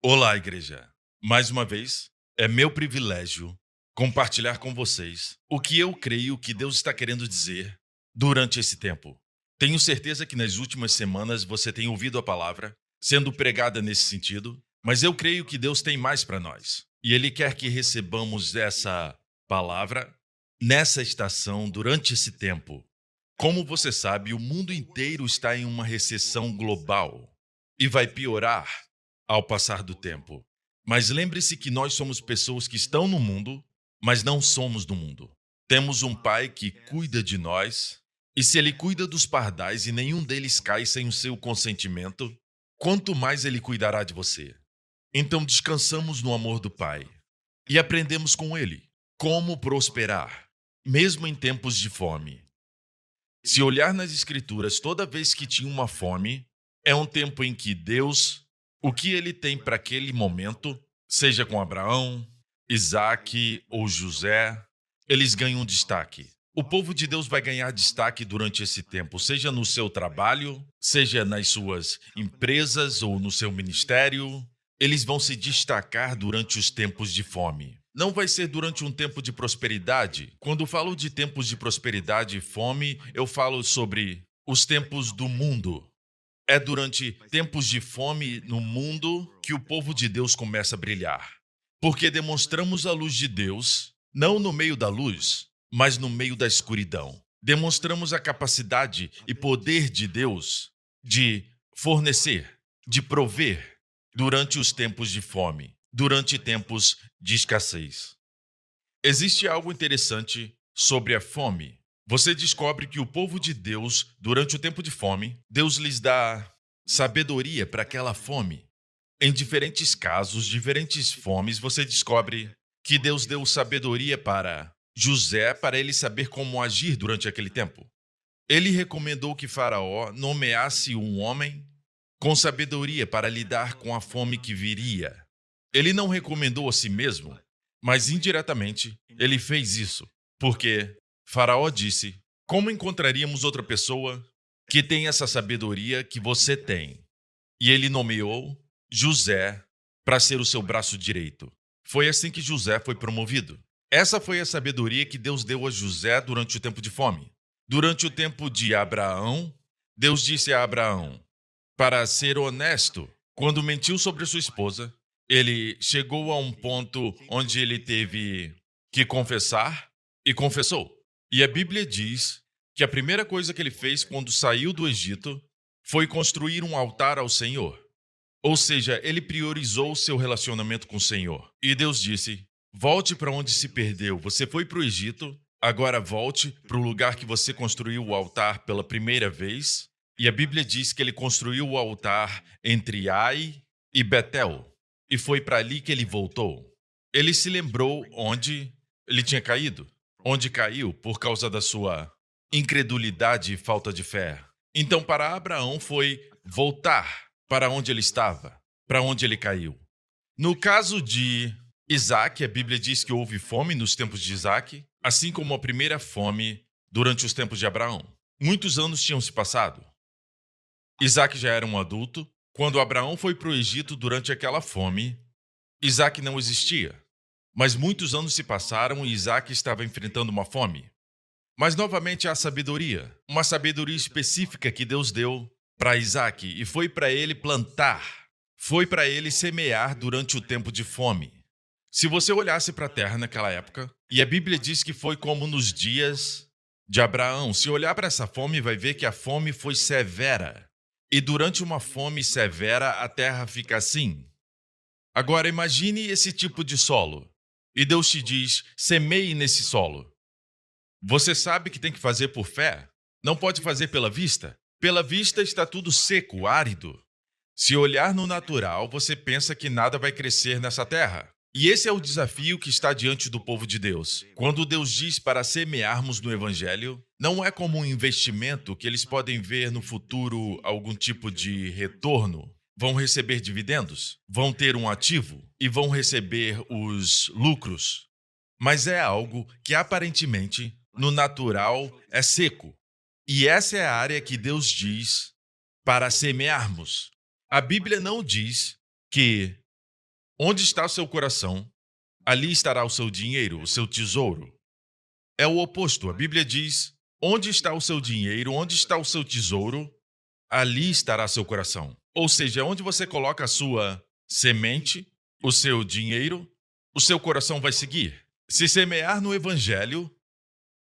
Olá, igreja. Mais uma vez, é meu privilégio compartilhar com vocês o que eu creio que Deus está querendo dizer durante esse tempo. Tenho certeza que nas últimas semanas você tem ouvido a palavra sendo pregada nesse sentido, mas eu creio que Deus tem mais para nós. E Ele quer que recebamos essa palavra nessa estação durante esse tempo. Como você sabe, o mundo inteiro está em uma recessão global e vai piorar ao passar do tempo. Mas lembre-se que nós somos pessoas que estão no mundo, mas não somos do mundo. Temos um pai que cuida de nós, e se ele cuida dos pardais e nenhum deles cai sem o seu consentimento, quanto mais ele cuidará de você. Então descansamos no amor do pai e aprendemos com ele como prosperar, mesmo em tempos de fome. Se olhar nas escrituras, toda vez que tinha uma fome, é um tempo em que Deus, o que ele tem para aquele momento, seja com Abraão, Isaque ou José, eles ganham destaque. O povo de Deus vai ganhar destaque durante esse tempo, seja no seu trabalho, seja nas suas empresas ou no seu ministério. Eles vão se destacar durante os tempos de fome. Não vai ser durante um tempo de prosperidade. Quando falo de tempos de prosperidade e fome, eu falo sobre os tempos do mundo. É durante tempos de fome no mundo que o povo de Deus começa a brilhar. Porque demonstramos a luz de Deus, não no meio da luz, mas no meio da escuridão. Demonstramos a capacidade e poder de Deus de fornecer, de prover durante os tempos de fome, durante tempos de escassez. Existe algo interessante sobre a fome. Você descobre que o povo de Deus, durante o tempo de fome, Deus lhes dá sabedoria para aquela fome. Em diferentes casos, diferentes fomes, você descobre que Deus deu sabedoria para José para ele saber como agir durante aquele tempo. Ele recomendou que Faraó nomeasse um homem com sabedoria para lidar com a fome que viria. Ele não recomendou a si mesmo, mas indiretamente ele fez isso, porque Faraó disse: Como encontraríamos outra pessoa que tem essa sabedoria que você tem? E ele nomeou José para ser o seu braço direito. Foi assim que José foi promovido. Essa foi a sabedoria que Deus deu a José durante o tempo de fome. Durante o tempo de Abraão, Deus disse a Abraão para ser honesto. Quando mentiu sobre sua esposa, ele chegou a um ponto onde ele teve que confessar e confessou. E a Bíblia diz que a primeira coisa que ele fez quando saiu do Egito foi construir um altar ao Senhor. Ou seja, ele priorizou o seu relacionamento com o Senhor. E Deus disse: Volte para onde se perdeu. Você foi para o Egito, agora volte para o lugar que você construiu o altar pela primeira vez. E a Bíblia diz que ele construiu o altar entre Ai e Betel. E foi para ali que ele voltou. Ele se lembrou onde ele tinha caído, onde caiu por causa da sua incredulidade e falta de fé. Então, para Abraão foi voltar para onde ele estava, para onde ele caiu. No caso de Isaac, a Bíblia diz que houve fome nos tempos de Isaac, assim como a primeira fome durante os tempos de Abraão. Muitos anos tinham se passado. Isaac já era um adulto. Quando Abraão foi para o Egito durante aquela fome, Isaac não existia. Mas muitos anos se passaram e Isaac estava enfrentando uma fome. Mas novamente há sabedoria, uma sabedoria específica que Deus deu para Isaac, e foi para ele plantar, foi para ele semear durante o tempo de fome. Se você olhasse para a terra naquela época, e a Bíblia diz que foi como nos dias de Abraão, se olhar para essa fome, vai ver que a fome foi severa. E durante uma fome severa, a terra fica assim. Agora imagine esse tipo de solo, e Deus te diz: semeie nesse solo. Você sabe que tem que fazer por fé, não pode fazer pela vista. Pela vista está tudo seco, árido. Se olhar no natural, você pensa que nada vai crescer nessa terra. E esse é o desafio que está diante do povo de Deus. Quando Deus diz para semearmos no Evangelho, não é como um investimento que eles podem ver no futuro algum tipo de retorno. Vão receber dividendos, vão ter um ativo e vão receber os lucros. Mas é algo que aparentemente, no natural, é seco. E essa é a área que Deus diz para semearmos. A Bíblia não diz que Onde está o seu coração, ali estará o seu dinheiro, o seu tesouro. É o oposto. A Bíblia diz: onde está o seu dinheiro, onde está o seu tesouro, ali estará seu coração. Ou seja, onde você coloca a sua semente, o seu dinheiro, o seu coração vai seguir. Se semear no Evangelho,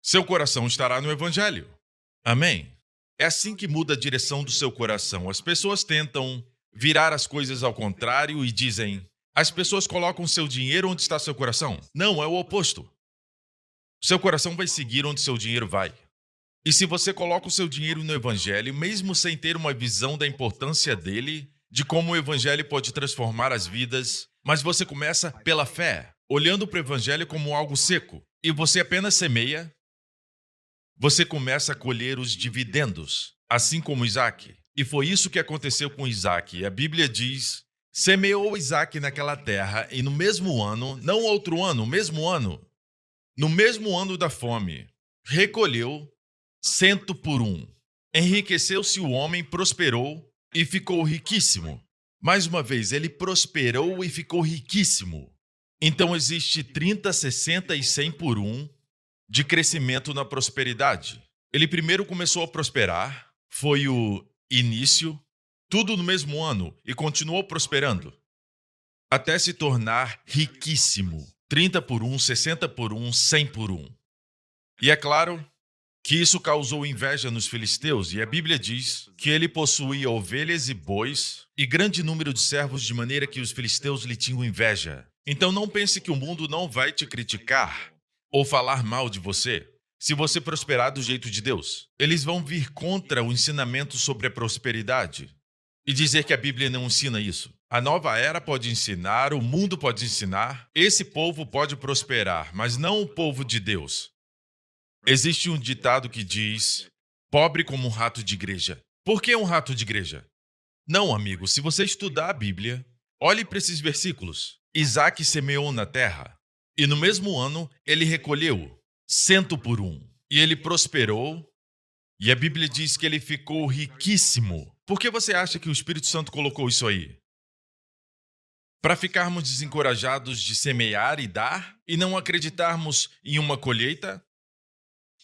seu coração estará no Evangelho. Amém? É assim que muda a direção do seu coração. As pessoas tentam virar as coisas ao contrário e dizem: as pessoas colocam seu dinheiro onde está seu coração. Não, é o oposto. Seu coração vai seguir onde seu dinheiro vai. E se você coloca o seu dinheiro no Evangelho, mesmo sem ter uma visão da importância dele, de como o Evangelho pode transformar as vidas, mas você começa pela fé, olhando para o Evangelho como algo seco, e você apenas semeia, você começa a colher os dividendos, assim como Isaac. E foi isso que aconteceu com Isaac. A Bíblia diz: semeou Isaac naquela terra, e no mesmo ano, não outro ano, no mesmo ano da fome, recolheu 100 por 1. Enriqueceu-se o homem, prosperou e ficou riquíssimo. Mais uma vez, ele prosperou e ficou riquíssimo. Então existe 30, 60 e 100 por 1 de crescimento na prosperidade. Ele primeiro começou a prosperar, foi o início, tudo no mesmo ano, e continuou prosperando, até se tornar riquíssimo. 30 por 1, 60 por 1, 100 por 1. E é claro que isso causou inveja nos filisteus, e a Bíblia diz que ele possuía ovelhas e bois e grande número de servos, de maneira que os filisteus lhe tinham inveja. Então não pense que o mundo não vai te criticar ou falar mal de você se você prosperar do jeito de Deus. Eles vão vir contra o ensinamento sobre a prosperidade e dizer que a Bíblia não ensina isso. A nova era pode ensinar, o mundo pode ensinar, esse povo pode prosperar, mas não o povo de Deus. Existe um ditado que diz: pobre como um rato de igreja. Por que um rato de igreja? Não, amigo, se você estudar a Bíblia, olhe para esses versículos. Isaac semeou na terra, e no mesmo ano ele recolheu 100 por 1. E ele prosperou, e a Bíblia diz que ele ficou riquíssimo. Por que você acha que o Espírito Santo colocou isso aí? Para ficarmos desencorajados de semear e dar, e não acreditarmos em uma colheita?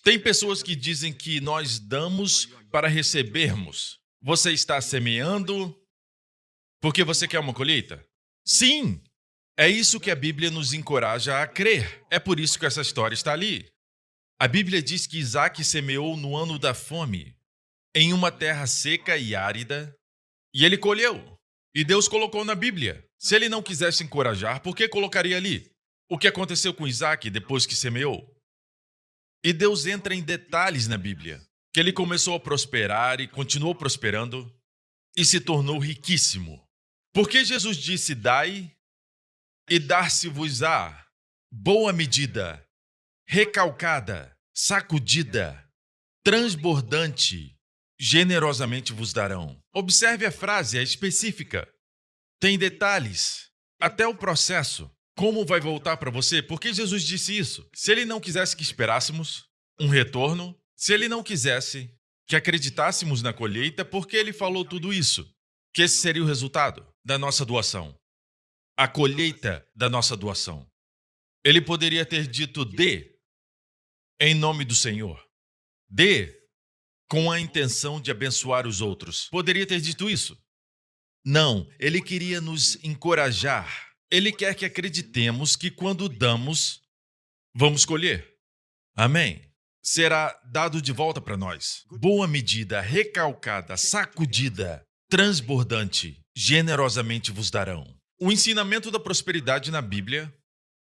Tem pessoas que dizem que nós damos para recebermos. Você está semeando porque você quer uma colheita? Sim! É isso que a Bíblia nos encoraja a crer. É por isso que essa história está ali. A Bíblia diz que Isaac semeou no ano da fome, em uma terra seca e árida, e ele colheu. E Deus colocou na Bíblia. Se ele não quisesse encorajar, por que colocaria ali? O que aconteceu com Isaac depois que semeou? E Deus entra em detalhes na Bíblia, que ele começou a prosperar e continuou prosperando e se tornou riquíssimo. Porque Jesus disse: dai e dar-se-vos-á, boa medida, recalcada, sacudida, transbordante, generosamente vos darão. Observe a frase, é específica. Tem detalhes, até o processo. Como vai voltar para você? Por que Jesus disse isso? Se ele não quisesse que esperássemos um retorno, se ele não quisesse que acreditássemos na colheita, por que ele falou tudo isso? Que esse seria o resultado da nossa doação. A colheita da nossa doação. Ele poderia ter dito: dê em nome do Senhor. Dê com a intenção de abençoar os outros. Poderia ter dito isso? Não, ele queria nos encorajar. Ele quer que acreditemos que quando damos, vamos colher. Amém? Será dado de volta para nós. Boa medida, recalcada, sacudida, transbordante, generosamente vos darão. O ensinamento da prosperidade na Bíblia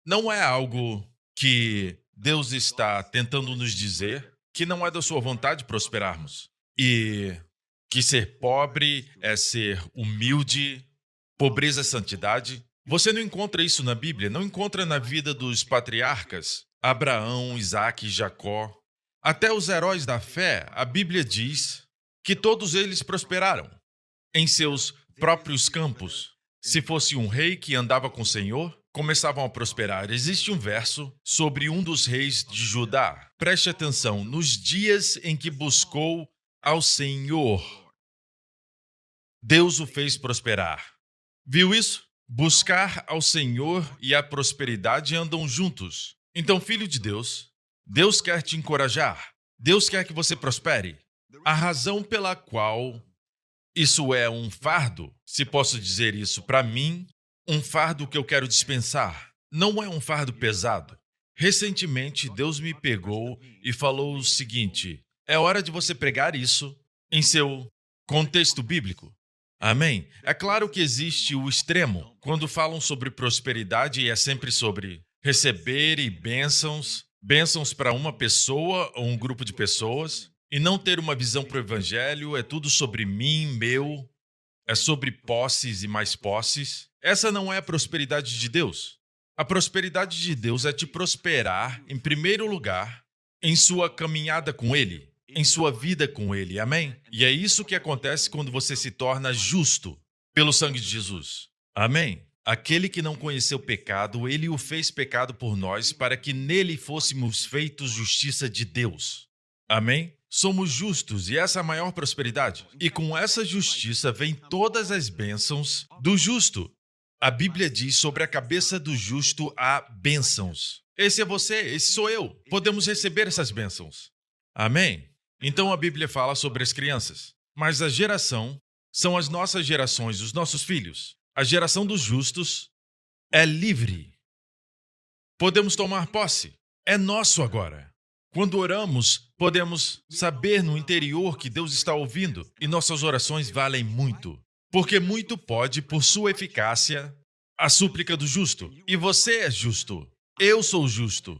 não é algo que Deus está tentando nos dizer que não é da sua vontade prosperarmos. E que ser pobre é ser humilde, pobreza é santidade. Você não encontra isso na Bíblia, não encontra na vida dos patriarcas, Abraão, Isaac e Jacó. Até os heróis da fé, a Bíblia diz que todos eles prosperaram em seus próprios campos. Se fosse um rei que andava com o Senhor, começavam a prosperar. Existe um verso sobre um dos reis de Judá. Preste atenção, nos dias em que buscou ao Senhor, Deus o fez prosperar. Viu isso? Buscar ao Senhor e a prosperidade andam juntos. Então, filho de Deus, Deus quer te encorajar. Deus quer que você prospere. A razão pela qual isso é um fardo, se posso dizer isso para mim, um fardo que eu quero dispensar. Não é um fardo pesado. Recentemente, Deus me pegou e falou o seguinte: é hora de você pregar isso em seu contexto bíblico. Amém? É claro que existe o extremo, quando falam sobre prosperidade e é sempre sobre receber e bênçãos, bênçãos para uma pessoa ou um grupo de pessoas, e não ter uma visão para o evangelho, é tudo sobre mim, meu, é sobre posses e mais posses. Essa não é a prosperidade de Deus. A prosperidade de Deus é te prosperar, em primeiro lugar, em sua caminhada com Ele, em sua vida com Ele, amém? E é isso que acontece quando você se torna justo pelo sangue de Jesus, amém? Aquele que não conheceu pecado, Ele o fez pecado por nós, para que nele fôssemos feitos justiça de Deus, amém? Somos justos e essa é a maior prosperidade. E com essa justiça vem todas as bênçãos do justo. A Bíblia diz sobre a cabeça do justo há bênçãos. Esse é você, esse sou eu. Podemos receber essas bênçãos. Amém? Então a Bíblia fala sobre as crianças. Mas a geração são as nossas gerações, os nossos filhos. A geração dos justos é livre. Podemos tomar posse. É nosso agora. Quando oramos, podemos saber no interior que Deus está ouvindo e nossas orações valem muito. Porque muito pode, por sua eficácia, a súplica do justo. E você é justo. Eu sou justo.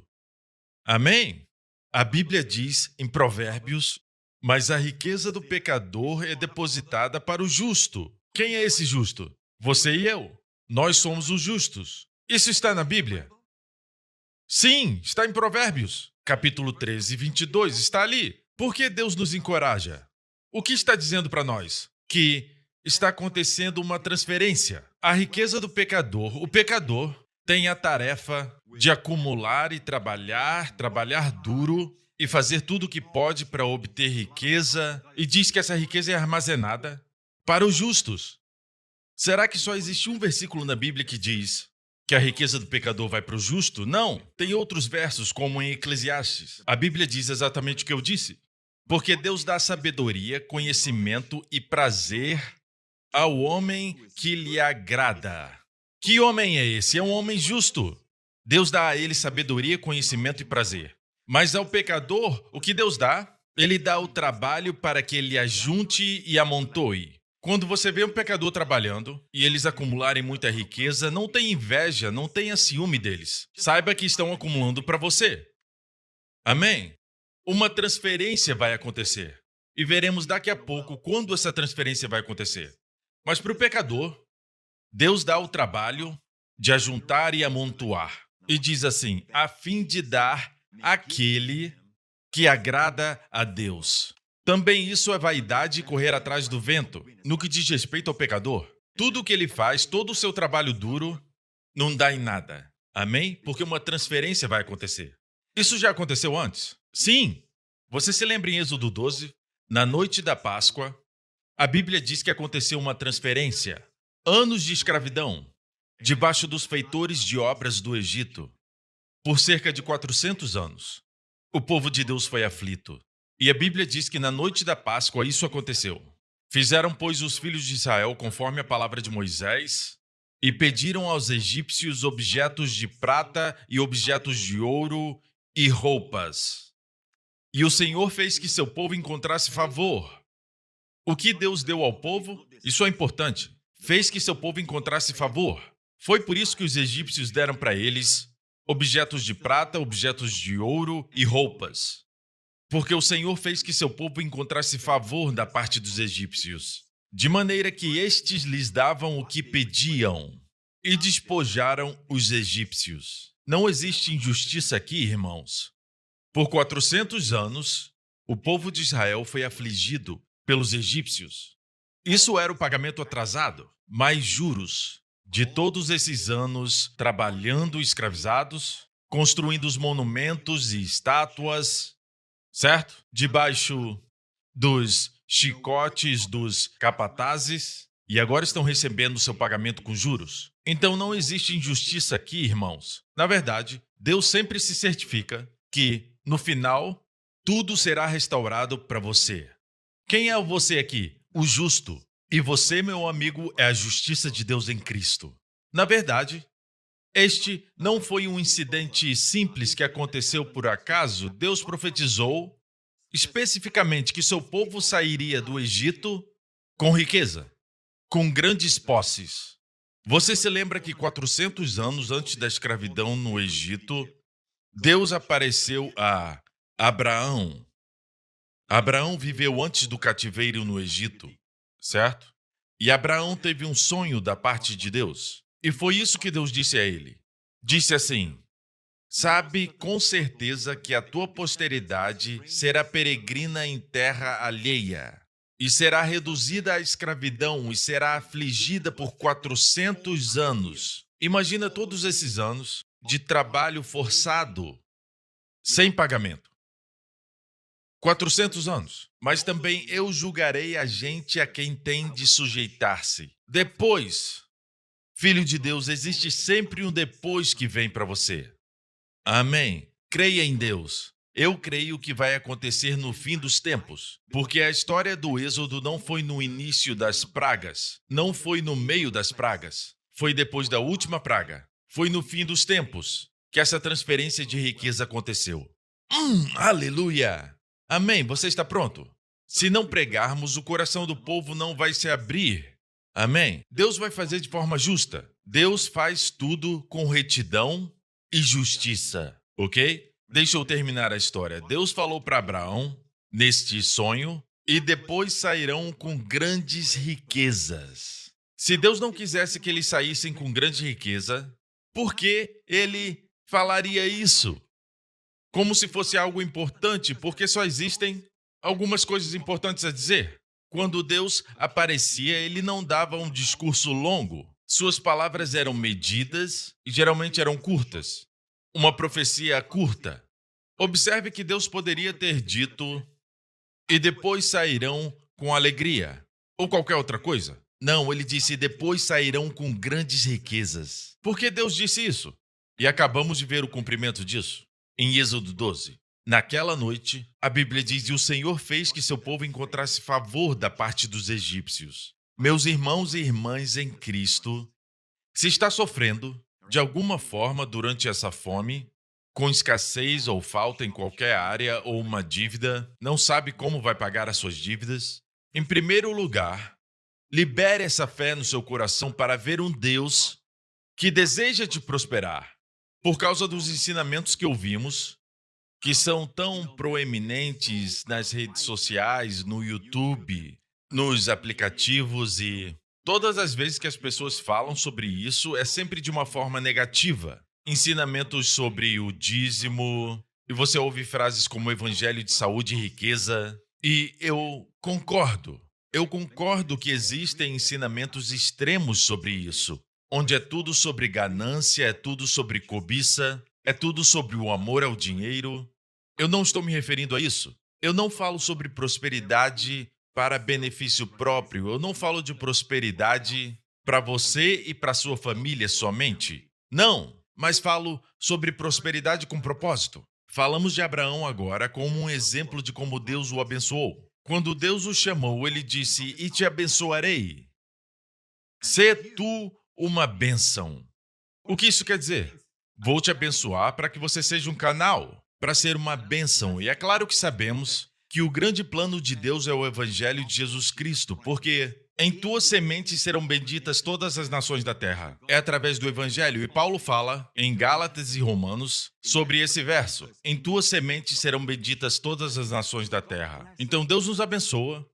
Amém? A Bíblia diz em Provérbios: mas a riqueza do pecador é depositada para o justo. Quem é esse justo? Você e eu. Nós somos os justos. Isso está na Bíblia? Sim, está em Provérbios. Capítulo 13, 22, está ali. Por que Deus nos encoraja? O que está dizendo para nós? Que está acontecendo uma transferência. A riqueza do pecador. O pecador tem a tarefa de acumular e trabalhar duro e fazer tudo o que pode para obter riqueza, e diz que essa riqueza é armazenada para os justos. Será que só existe um versículo na Bíblia que diz que a riqueza do pecador vai para o justo? Não. Tem outros versos, como em Eclesiastes. A Bíblia diz exatamente o que eu disse. Porque Deus dá sabedoria, conhecimento e prazer ao homem que lhe agrada. Que homem é esse? É um homem justo. Deus dá a ele sabedoria, conhecimento e prazer. Mas ao pecador, o que Deus dá? Ele dá o trabalho para que ele ajunte e amontoe. Quando você vê um pecador trabalhando e eles acumularem muita riqueza, não tenha inveja, não tenha ciúme deles. Saiba que estão acumulando para você. Amém? Uma transferência vai acontecer. E veremos daqui a pouco quando essa transferência vai acontecer. Mas para o pecador, Deus dá o trabalho de ajuntar e amontoar. E diz assim: a fim de dar àquele que agrada a Deus. Também isso é vaidade e correr atrás do vento. No que diz respeito ao pecador, tudo o que ele faz, todo o seu trabalho duro, não dá em nada. Amém? Porque uma transferência vai acontecer. Isso já aconteceu antes? Sim. Você se lembra em Êxodo 12? Na noite da Páscoa, a Bíblia diz que aconteceu uma transferência. Anos de escravidão, debaixo dos feitores de obras do Egito. Por cerca de 400 anos, o povo de Deus foi aflito. E a Bíblia diz que na noite da Páscoa isso aconteceu. Fizeram, pois, os filhos de Israel conforme a palavra de Moisés e pediram aos egípcios objetos de prata e objetos de ouro e roupas. E o Senhor fez que seu povo encontrasse favor. O que Deus deu ao povo? Isso é importante. Fez que seu povo encontrasse favor. Foi por isso que os egípcios deram para eles objetos de prata, objetos de ouro e roupas. Porque o Senhor fez que seu povo encontrasse favor da parte dos egípcios, de maneira que estes lhes davam o que pediam e despojaram os egípcios. Não existe injustiça aqui, irmãos. Por 400 anos, o povo de Israel foi afligido pelos egípcios. Isso era o pagamento atrasado, mais juros de todos esses anos trabalhando escravizados, construindo os monumentos e estátuas, certo? Debaixo dos chicotes dos capatazes. e agora estão recebendo seu pagamento com juros. Então não existe injustiça aqui, irmãos. Na verdade, Deus sempre se certifica que, no final, tudo será restaurado para você. Quem é você aqui? O justo. E você, meu amigo, é a justiça de Deus em Cristo. Na verdade, este não foi um incidente simples que aconteceu por acaso. Deus profetizou especificamente que seu povo sairia do Egito com riqueza, com grandes posses. Você se lembra que 400 anos antes da escravidão no Egito, Deus apareceu a Abraão. Abraão viveu antes do cativeiro no Egito, certo? E Abraão teve um sonho da parte de Deus. E foi isso que Deus disse a ele. Disse assim: sabe com certeza que a tua posteridade será peregrina em terra alheia, e será reduzida à escravidão e será afligida por 400 anos. Imagina todos esses anos de trabalho forçado, sem pagamento. 400 anos. Mas também eu julgarei a gente a quem tem de sujeitar-se. Depois, filho de Deus, existe sempre um depois que vem para você. Amém. Creia em Deus. Eu creio que vai acontecer no fim dos tempos, porque a história do Êxodo não foi no início das pragas, não foi no meio das pragas, foi depois da última praga, foi no fim dos tempos que essa transferência de riqueza aconteceu. Aleluia! Amém. Você está pronto? Se não pregarmos, o coração do povo não vai se abrir. Amém. Deus vai fazer de forma justa. Deus faz tudo com retidão e justiça, ok? Deixa eu terminar a história. Deus falou para Abraão, neste sonho, e depois sairão com grandes riquezas. Se Deus não quisesse que eles saíssem com grande riqueza, por que ele falaria isso? Como se fosse algo importante, porque só existem algumas coisas importantes a dizer. Quando Deus aparecia, ele não dava um discurso longo. Suas palavras eram medidas e geralmente eram curtas. Uma profecia curta. Observe que Deus poderia ter dito: e depois sairão com alegria, ou qualquer outra coisa. Não, ele disse: depois sairão com grandes riquezas. Por que Deus disse isso? E acabamos de ver o cumprimento disso em Êxodo 12. Naquela noite, a Bíblia diz: e o Senhor fez que seu povo encontrasse favor da parte dos egípcios. Meus irmãos e irmãs em Cristo, se está sofrendo, de alguma forma, durante essa fome, com escassez ou falta em qualquer área ou uma dívida, não sabe como vai pagar as suas dívidas, em primeiro lugar, libere essa fé no seu coração para ver um Deus que deseja te prosperar. Por causa dos ensinamentos que ouvimos, que são tão proeminentes nas redes sociais, no YouTube, nos aplicativos, e todas as vezes que as pessoas falam sobre isso, é sempre de uma forma negativa. Ensinamentos sobre o dízimo, e você ouve frases como evangelho de saúde e riqueza, e eu concordo. Eu concordo que existem ensinamentos extremos sobre isso, onde é tudo sobre ganância, é tudo sobre cobiça, é tudo sobre o amor ao dinheiro. Eu não estou me referindo a isso. Eu não falo sobre prosperidade para benefício próprio. Eu não falo de prosperidade para você e para sua família somente. Não, mas falo sobre prosperidade com propósito. Falamos de Abraão agora como um exemplo de como Deus o abençoou. Quando Deus o chamou, ele disse: e te abençoarei. Sê tu uma bênção. O que isso quer dizer? Vou te abençoar para que você seja um canal, para ser uma bênção. E é claro que sabemos que o grande plano de Deus é o Evangelho de Jesus Cristo, porque em tua semente serão benditas todas as nações da terra. É através do Evangelho. E Paulo fala em Gálatas e Romanos sobre esse verso. Em tua semente serão benditas todas as nações da terra. Então Deus nos abençoa,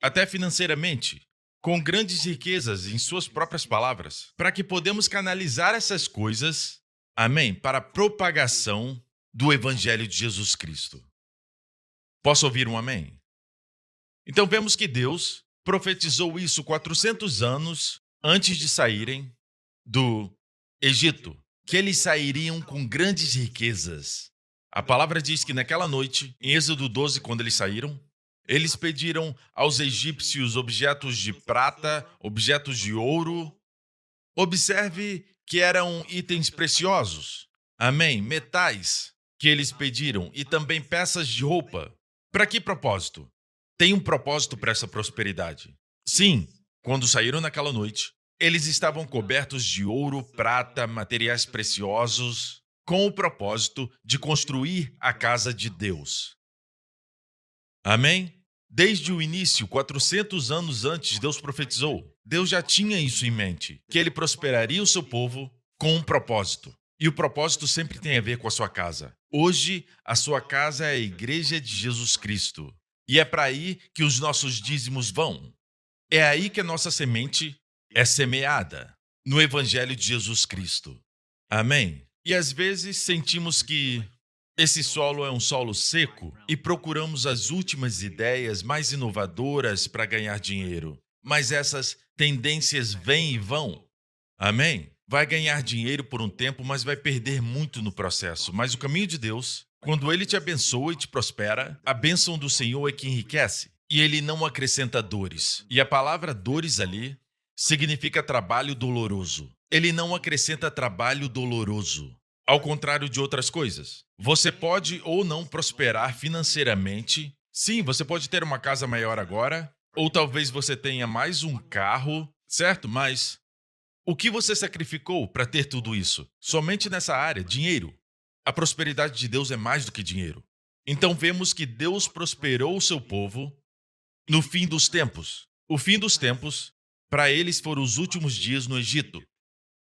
até financeiramente, com grandes riquezas, em suas próprias palavras, para que podemos canalizar essas coisas, amém, para a propagação do Evangelho de Jesus Cristo. Posso ouvir um amém? Então vemos que Deus profetizou isso 400 anos antes de saírem do Egito, que eles sairiam com grandes riquezas. A palavra diz que naquela noite, em Êxodo 12, quando eles saíram, Eles pediram aos egípcios objetos de prata, objetos de ouro. Observe que eram itens preciosos. Amém? Metais que eles pediram e também peças de roupa. Para que propósito? Tem um propósito para essa prosperidade. Sim, quando saíram naquela noite, eles estavam cobertos de ouro, prata, materiais preciosos, com o propósito de construir a casa de Deus. Amém? Desde o início, 400 anos antes, Deus profetizou. Deus já tinha isso em mente, que ele prosperaria o seu povo com um propósito. E o propósito sempre tem a ver com a sua casa. Hoje, a sua casa é a igreja de Jesus Cristo. E é para aí que os nossos dízimos vão. É aí que a nossa semente é semeada, no evangelho de Jesus Cristo. Amém? E às vezes sentimos que esse solo é um solo seco e procuramos as últimas ideias mais inovadoras para ganhar dinheiro. Mas essas tendências vêm e vão. Amém? Vai ganhar dinheiro por um tempo, mas vai perder muito no processo. Mas o caminho de Deus, quando Ele te abençoa e te prospera, a bênção do Senhor é que enriquece. E Ele não acrescenta dores. E a palavra dores ali significa trabalho doloroso. Ele não acrescenta trabalho doloroso. Ao contrário de outras coisas. Você pode ou não prosperar financeiramente. Sim, você pode ter uma casa maior agora, ou talvez você tenha mais um carro, certo? Mas o que você sacrificou para ter tudo isso? Somente nessa área, dinheiro. A prosperidade de Deus é mais do que dinheiro. Então vemos que Deus prosperou o seu povo no fim dos tempos. O fim dos tempos, para eles, foram os últimos dias no Egito.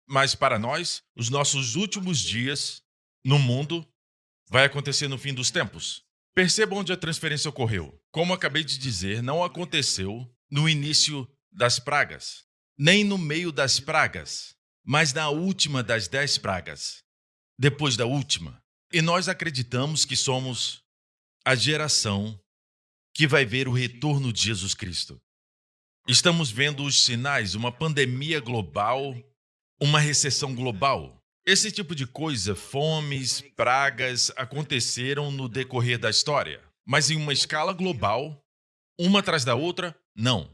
Mas para nós, os nossos últimos dias no mundo vai acontecer no fim dos tempos. Perceba onde a transferência ocorreu. Como acabei de dizer, não aconteceu no início das pragas, nem no meio das pragas, mas na última das 10 pragas, depois da última. E nós acreditamos que somos a geração que vai ver o retorno de Jesus Cristo. Estamos vendo os sinais, uma pandemia global, uma recessão global. Esse tipo de coisa, fomes, pragas, aconteceram no decorrer da história. Mas em uma escala global, uma atrás da outra, não.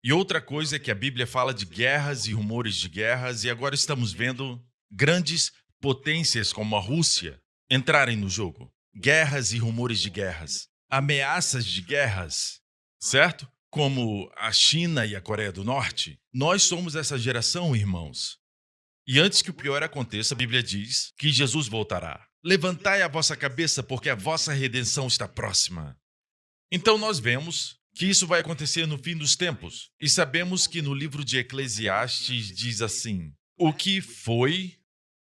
E outra coisa é que a Bíblia fala de guerras e rumores de guerras, e agora estamos vendo grandes potências como a Rússia entrarem no jogo. Guerras e rumores de guerras. Ameaças de guerras, certo? Como a China e a Coreia do Norte. Nós somos essa geração, irmãos. E antes que o pior aconteça, a Bíblia diz que Jesus voltará. Levantai a vossa cabeça, porque a vossa redenção está próxima. Então nós vemos que isso vai acontecer no fim dos tempos. E sabemos que no livro de Eclesiastes diz assim: o que foi,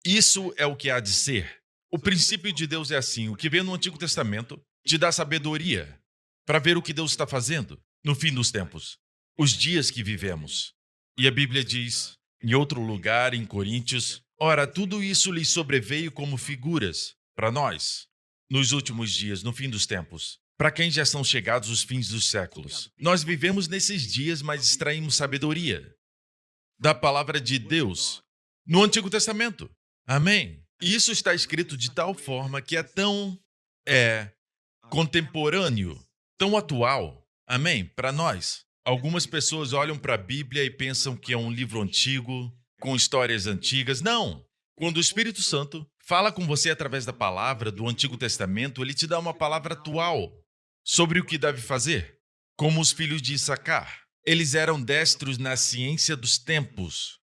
isso é o que há de ser. O princípio de Deus é assim: o que vem no Antigo Testamento te dá sabedoria para ver o que Deus está fazendo no fim dos tempos, os dias que vivemos. E a Bíblia diz, em outro lugar, em Coríntios, ora, tudo isso lhes sobreveio como figuras para nós, nos últimos dias, no fim dos tempos, para quem já são chegados os fins dos séculos. Nós vivemos nesses dias, mas extraímos sabedoria da palavra de Deus no Antigo Testamento. Amém? E isso está escrito de tal forma que é tão contemporâneo, tão atual. Amém? Para nós. Algumas pessoas olham para a Bíblia e pensam que é um livro antigo, com histórias antigas. Não! Quando o Espírito Santo fala com você através da palavra do Antigo Testamento, ele te dá uma palavra atual sobre o que deve fazer. Como os filhos de Issacar. Eles eram destros na ciência dos tempos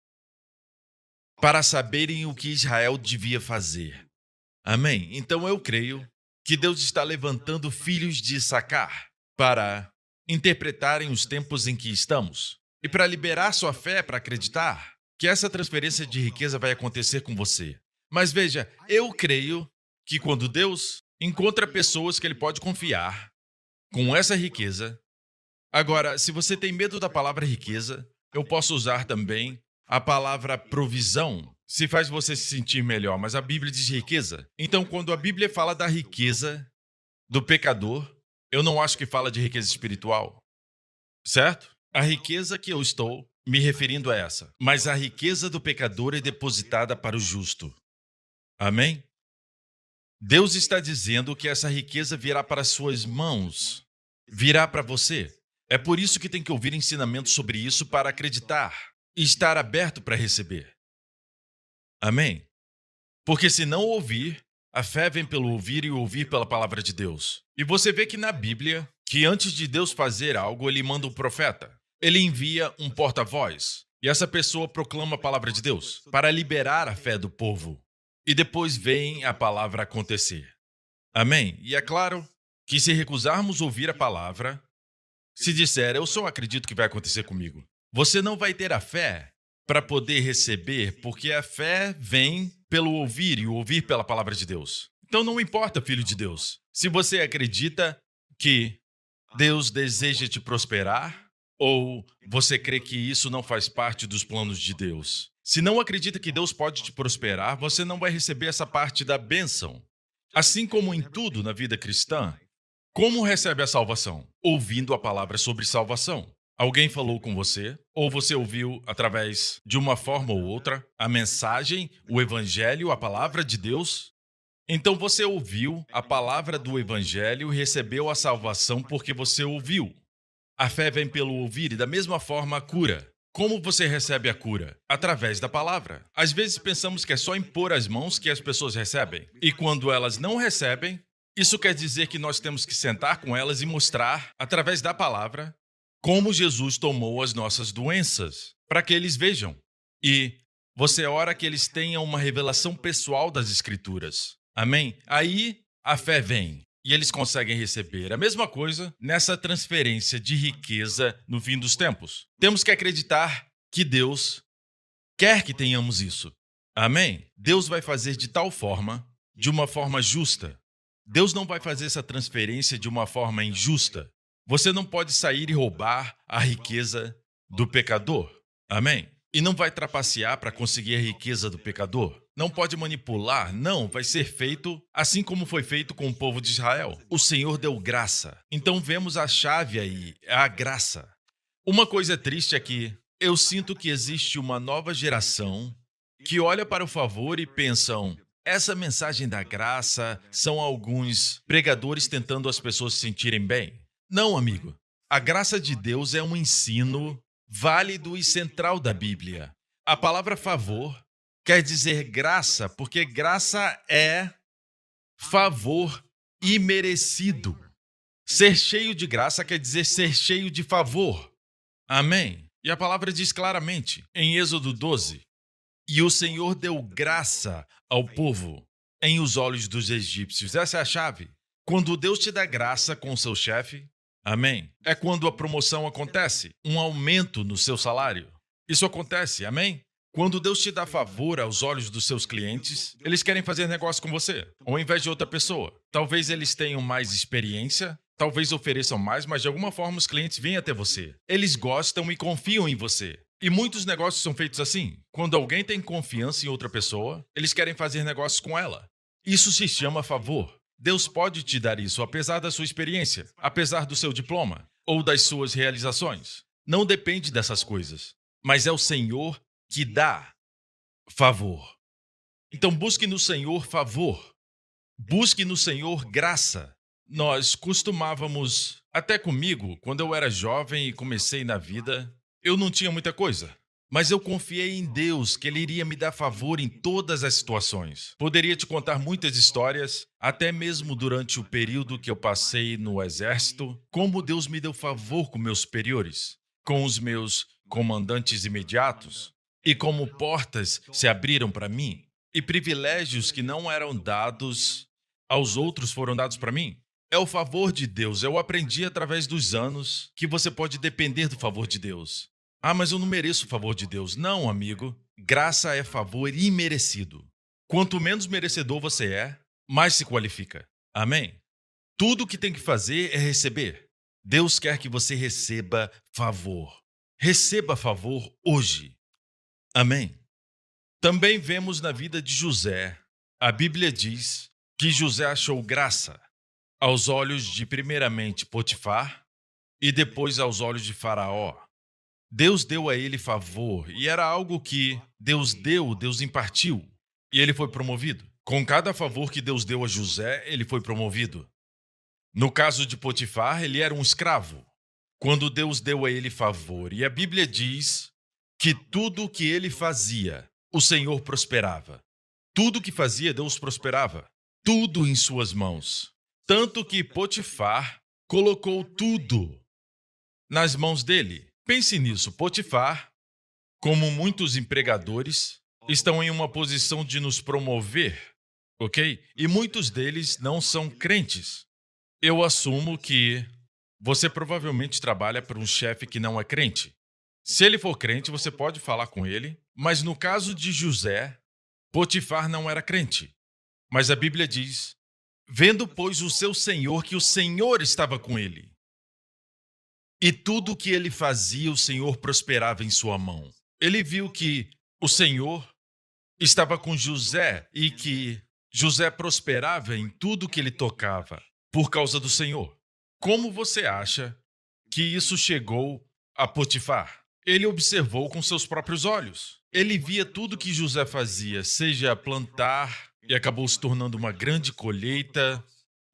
para saberem o que Israel devia fazer. Amém? Então eu creio que Deus está levantando filhos de Issacar para interpretarem os tempos em que estamos e para liberar sua fé para acreditar que essa transferência de riqueza vai acontecer com você. Mas veja, eu creio que quando Deus encontra pessoas que ele pode confiar com essa riqueza. Agora, se você tem medo da palavra riqueza, eu posso usar também a palavra provisão, se faz você se sentir melhor, mas a Bíblia diz riqueza. Então, quando a Bíblia fala da riqueza do pecador, eu não acho que fala de riqueza espiritual, certo? A riqueza que eu estou me referindo é essa. Mas a riqueza do pecador é depositada para o justo. Amém? Deus está dizendo que essa riqueza virá para as suas mãos virá para você. É por isso que tem que ouvir ensinamentos sobre isso para acreditar e estar aberto para receber. Amém? Porque se não ouvir, a fé vem pelo ouvir e o ouvir pela palavra de Deus. E você vê que na Bíblia, que antes de Deus fazer algo, ele manda um profeta. Ele envia um porta-voz. E essa pessoa proclama a palavra de Deus para liberar a fé do povo. E depois vem a palavra acontecer. Amém? E é claro que se recusarmos ouvir a palavra, se disser, eu só acredito que vai acontecer comigo, você não vai ter a fé para poder receber, porque a fé vem pelo ouvir e o ouvir pela palavra de Deus. Então não importa, filho de Deus, se você acredita que Deus deseja te prosperar ou você crê que isso não faz parte dos planos de Deus. Se não acredita que Deus pode te prosperar, você não vai receber essa parte da bênção. Assim como em tudo na vida cristã, como recebe a salvação? Ouvindo a palavra sobre salvação. Alguém falou com você, ou você ouviu através de uma forma ou outra a mensagem, o evangelho, a palavra de Deus? Então você ouviu a palavra do evangelho e recebeu a salvação porque você ouviu. A fé vem pelo ouvir e da mesma forma a cura. Como você recebe a cura? Através da palavra. Às vezes pensamos que é só impor as mãos que as pessoas recebem. E quando elas não recebem, isso quer dizer que nós temos que sentar com elas e mostrar, através da palavra, como Jesus tomou as nossas doenças, para que eles vejam. E você ora que eles tenham uma revelação pessoal das Escrituras. Amém? Aí a fé vem e eles conseguem receber. A mesma coisa nessa transferência de riqueza no fim dos tempos. Temos que acreditar que Deus quer que tenhamos isso. Amém? Deus vai fazer de tal forma, de uma forma justa. Deus não vai fazer essa transferência de uma forma injusta. Você não pode sair e roubar a riqueza do pecador. Amém? E não vai trapacear para conseguir a riqueza do pecador. Não pode manipular. Não, vai ser feito assim como foi feito com o povo de Israel. O Senhor deu graça. Então vemos a chave aí, é a graça. Uma coisa triste é que eu sinto que existe uma nova geração que olha para o favor e pensam: essa mensagem da graça são alguns pregadores tentando as pessoas se sentirem bem. Não, amigo. A graça de Deus é um ensino válido e central da Bíblia. A palavra favor quer dizer graça, porque graça é favor imerecido. Ser cheio de graça quer dizer ser cheio de favor. Amém? E a palavra diz claramente, em Êxodo 12, e o Senhor deu graça ao povo em os olhos dos egípcios. Essa é a chave. Quando Deus te dá graça com o seu chefe, amém? É quando a promoção acontece, um aumento no seu salário. Isso acontece, amém? Quando Deus te dá favor aos olhos dos seus clientes, eles querem fazer negócio com você, ao invés de outra pessoa. Talvez eles tenham mais experiência, talvez ofereçam mais, mas de alguma forma os clientes vêm até você. Eles gostam e confiam em você. E muitos negócios são feitos assim. Quando alguém tem confiança em outra pessoa, eles querem fazer negócios com ela. Isso se chama favor. Deus pode te dar isso, apesar da sua experiência, apesar do seu diploma ou das suas realizações. Não depende dessas coisas, mas é o Senhor que dá favor. Então busque no Senhor favor. Busque no Senhor graça. Nós costumávamos, até comigo, quando eu era jovem e comecei na vida, eu não tinha muita coisa. Mas eu confiei em Deus que Ele iria me dar favor em todas as situações. Poderia te contar muitas histórias, até mesmo durante o período que eu passei no exército, como Deus me deu favor com meus superiores, com os meus comandantes imediatos, e como portas se abriram para mim, e privilégios que não eram dados aos outros foram dados para mim. É o favor de Deus. Eu aprendi através dos anos que você pode depender do favor de Deus. Ah, mas eu não mereço o favor de Deus. Não, amigo. Graça é favor imerecido. Quanto menos merecedor você é, mais se qualifica. Amém? Tudo o que tem que fazer é receber. Deus quer que você receba favor. Receba favor hoje. Amém? Também vemos na vida de José. A Bíblia diz que José achou graça aos olhos de, primeiramente, Potifar e depois aos olhos de Faraó. Deus deu a ele favor e era algo que Deus deu, Deus impartiu e ele foi promovido. Com cada favor que Deus deu a José, ele foi promovido. No caso de Potifar, ele era um escravo, quando Deus deu a ele favor. E a Bíblia diz que tudo o que ele fazia, o Senhor prosperava. Tudo o que fazia, Deus prosperava. Tudo em suas mãos. Tanto que Potifar colocou tudo nas mãos dele. Pense nisso, Potifar, como muitos empregadores, estão em uma posição de nos promover, ok? E muitos deles não são crentes. Eu assumo que você provavelmente trabalha para um chefe que não é crente. Se ele for crente, você pode falar com ele, mas no caso de José, Potifar não era crente. Mas a Bíblia diz: vendo, pois, o seu senhor, que o Senhor estava com ele, e tudo o que ele fazia, o Senhor prosperava em sua mão. Ele viu que o Senhor estava com José e que José prosperava em tudo que ele tocava por causa do Senhor. Como você acha que isso chegou a Potifar? Ele observou com seus próprios olhos. Ele via tudo que José fazia, seja plantar, e acabou se tornando uma grande colheita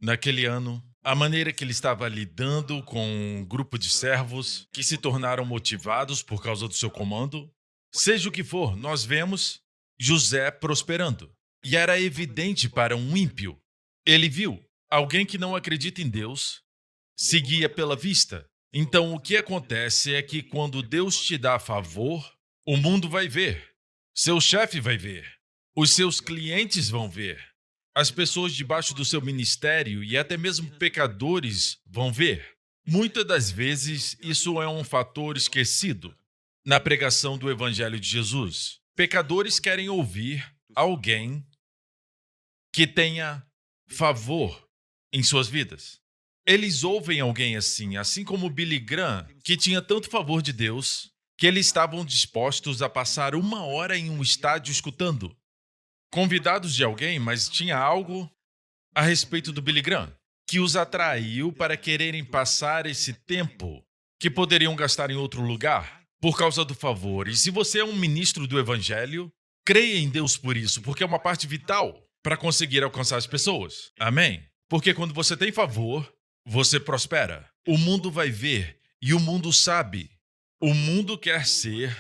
naquele ano. A maneira que ele estava lidando com um grupo de servos que se tornaram motivados por causa do seu comando. Seja o que for, nós vemos José prosperando. E era evidente para um ímpio. Ele viu alguém que não acredita em Deus, seguia pela vista. Então, o que acontece é que quando Deus te dá favor, o mundo vai ver, seu chefe vai ver, os seus clientes vão ver, as pessoas debaixo do seu ministério e até mesmo pecadores vão ver. Muitas das vezes, isso é um fator esquecido na pregação do Evangelho de Jesus. Pecadores querem ouvir alguém que tenha favor em suas vidas. Eles ouvem alguém assim como Billy Graham, que tinha tanto favor de Deus, que eles estavam dispostos a passar 1 hora em um estádio escutando. Convidados de alguém, mas tinha algo a respeito do Billy Graham que os atraiu para quererem passar esse tempo que poderiam gastar em outro lugar por causa do favor. E se você é um ministro do Evangelho, creia em Deus por isso, porque é uma parte vital para conseguir alcançar as pessoas. Amém? Porque quando você tem favor, você prospera. O mundo vai ver e o mundo sabe. O mundo quer ser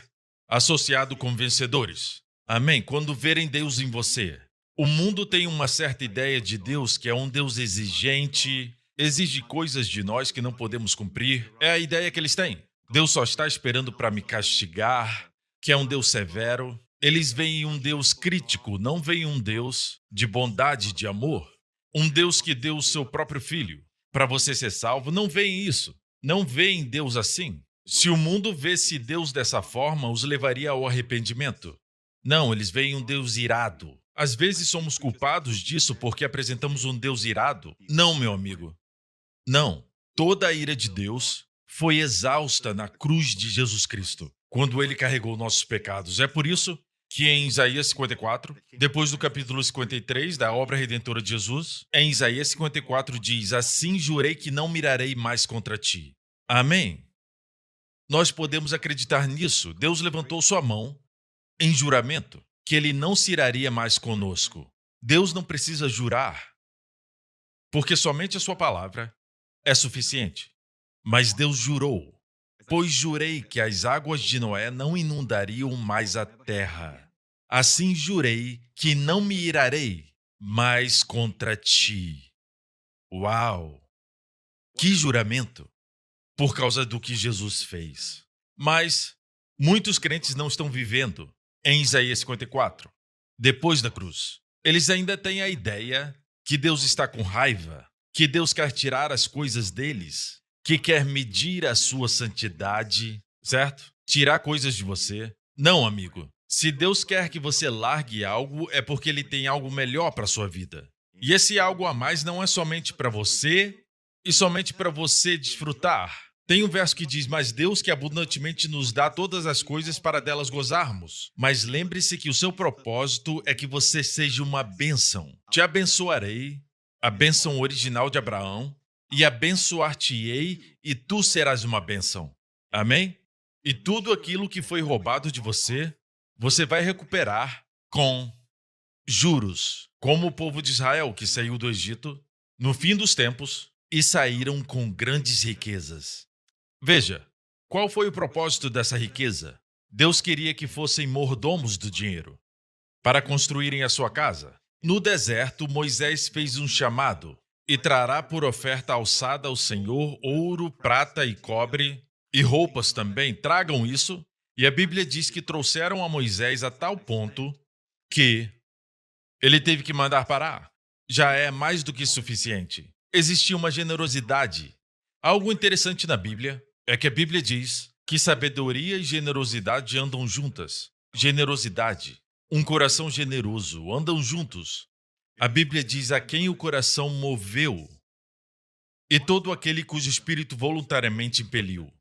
associado com vencedores. Amém? Quando verem Deus em você. O mundo tem uma certa ideia de Deus que é um Deus exigente, exige coisas de nós que não podemos cumprir. É a ideia que eles têm. Deus só está esperando para me castigar, que é um Deus severo. Eles veem um Deus crítico, não veem um Deus de bondade, de amor. Um Deus que deu o seu próprio filho para você ser salvo. Não veem isso. Não veem Deus assim. Se o mundo vesse Deus dessa forma, os levaria ao arrependimento. Não, eles veem um Deus irado. Às vezes somos culpados disso porque apresentamos um Deus irado. Não, meu amigo. Não. Toda a ira de Deus foi exausta na cruz de Jesus Cristo, quando ele carregou nossos pecados. É por isso que em Isaías 54, depois do capítulo 53 da obra redentora de Jesus, em Isaías 54 diz: assim jurei que não mirarei mais contra ti. Amém? Nós podemos acreditar nisso. Deus levantou sua mão em juramento que ele não se iraria mais conosco. Deus não precisa jurar, porque somente a sua palavra é suficiente. Mas Deus jurou: pois jurei que as águas de Noé não inundariam mais a terra. Assim jurei que não me irarei mais contra ti. Uau! Que juramento! Por causa do que Jesus fez. Mas muitos crentes não estão vivendo em Isaías 54, depois da cruz. Eles ainda têm a ideia que Deus está com raiva, que Deus quer tirar as coisas deles, que quer medir a sua santidade, certo? Tirar coisas de você. Não, amigo. Se Deus quer que você largue algo, é porque ele tem algo melhor para a sua vida. E esse algo a mais não é somente para você e somente para você desfrutar. Tem um verso que diz: mas Deus que abundantemente nos dá todas as coisas para delas gozarmos. Mas lembre-se que o seu propósito é que você seja uma bênção. Te abençoarei, a bênção original de Abraão, e abençoar-te-ei, e tu serás uma bênção. Amém? E tudo aquilo que foi roubado de você, você vai recuperar com juros. Como o povo de Israel que saiu do Egito, no fim dos tempos, e saíram com grandes riquezas. Veja, qual foi o propósito dessa riqueza? Deus queria que fossem mordomos do dinheiro, para construírem a sua casa. No deserto, Moisés fez um chamado: e trará por oferta alçada ao Senhor ouro, prata e cobre, e roupas também, tragam isso. E a Bíblia diz que trouxeram a Moisés a tal ponto que ele teve que mandar parar. Já é mais do que suficiente. Existia uma generosidade. Algo interessante na Bíblia é que a Bíblia diz que sabedoria e generosidade andam juntas. Generosidade, um coração generoso, andam juntos. A Bíblia diz a quem o coração moveu, e todo aquele cujo espírito voluntariamente impeliu.